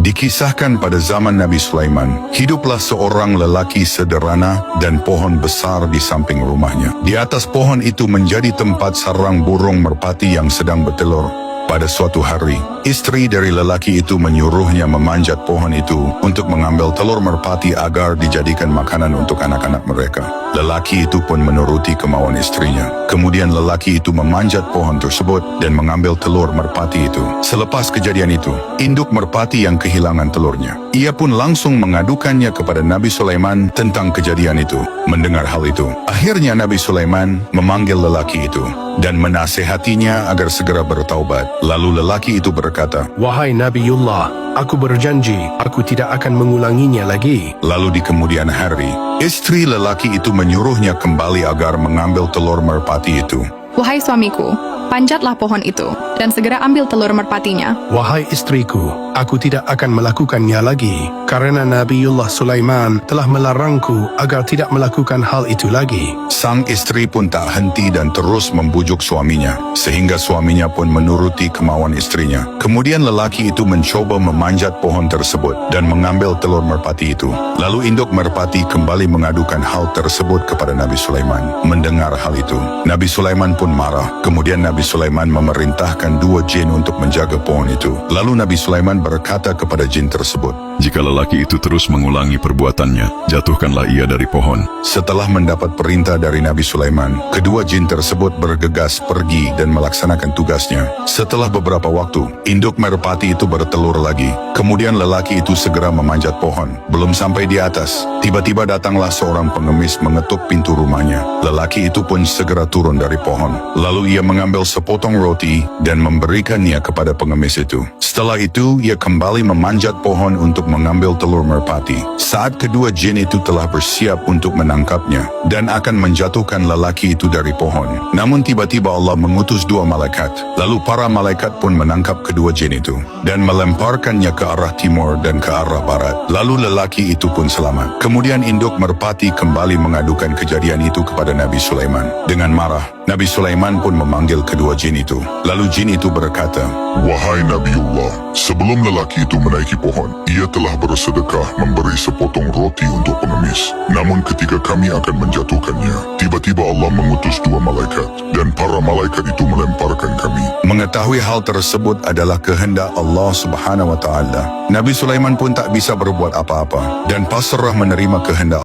Dikisahkan pada zaman Nabi Sulaiman, hiduplah seorang lelaki sederhana dan pohon besar di samping rumahnya. Di atas pohon itu menjadi tempat sarang burung merpati yang sedang bertelur. Pada suatu hari, istri dari lelaki itu menyuruhnya memanjat pohon itu untuk mengambil telur merpati agar dijadikan makanan untuk anak-anak mereka. Lelaki itu pun menuruti kemauan istrinya. Kemudian lelaki itu memanjat pohon tersebut dan mengambil telur merpati itu. Selepas kejadian itu, induk merpati yang kehilangan telurnya. Ia pun langsung mengadukannya kepada Nabi Sulaiman tentang kejadian itu. Mendengar hal itu, akhirnya Nabi Sulaiman memanggil lelaki itu dan menasehatinya agar segera bertaubat. Lalu lelaki itu berkata, "Wahai Nabiullah, aku berjanji aku tidak akan mengulanginya lagi." Lalu di kemudian hari, istri lelaki itu menyuruhnya kembali agar mengambil telur merpati itu. Wahai suamiku, panjatlah pohon itu, dan segera ambil telur merpatinya. Wahai istriku, aku tidak akan melakukannya lagi, karena Nabiullah Sulaiman telah melarangku agar tidak melakukan hal itu lagi. Sang istri pun tak henti dan terus membujuk suaminya, sehingga suaminya pun menuruti kemauan istrinya. Kemudian lelaki itu mencoba memanjat pohon tersebut dan mengambil telur merpati itu. Lalu induk merpati kembali mengadukan hal tersebut kepada Nabi Sulaiman. Mendengar hal itu, Nabi Sulaiman pun marah. Kemudian Nabi Sulaiman memerintahkan 2 jin untuk menjaga pohon itu. Lalu Nabi Sulaiman berkata kepada jin tersebut, "Jika lelaki itu terus mengulangi perbuatannya, jatuhkanlah ia dari pohon." Setelah mendapat perintah dari Nabi Sulaiman, kedua jin tersebut bergegas pergi dan melaksanakan tugasnya. Setelah beberapa waktu, induk merpati itu bertelur lagi. Kemudian lelaki itu segera memanjat pohon. Belum sampai di atas, tiba-tiba datanglah seorang pengemis mengetuk pintu rumahnya. Lelaki itu pun segera turun dari pohon. Lalu ia mengambil sepotong roti dan memberikannya kepada pengemis itu. Setelah itu, ia kembali memanjat pohon untuk mengambil telur merpati. Saat kedua jin itu telah bersiap untuk menangkapnya dan akan menjatuhkan lelaki itu dari pohon. Namun tiba-tiba Allah mengutus 2 malaikat. Lalu para malaikat pun menangkap kedua jin itu dan melemparkannya ke arah timur dan ke arah barat. Lalu lelaki itu pun selamat. Kemudian induk merpati kembali mengadukan kejadian itu kepada Nabi Sulaiman. Dengan marah, Nabi Sulaiman pun memanggil kedua jin itu. Lalu jin itu berkata, "Wahai Nabiullah, sebelum lelaki itu menaiki pohon, ia telah bersedekah memberi sepotong roti untuk pengemis. Namun ketika kami akan menjatuhkannya, tiba-tiba Allah mengutus 2 malaikat, dan para malaikat itu melemparkan kami." Mengetahui hal tersebut adalah kehendak Allah Subhanahu wa Ta'ala. Nabi Sulaiman pun tak bisa berbuat apa-apa dan pasrah menerima kehendak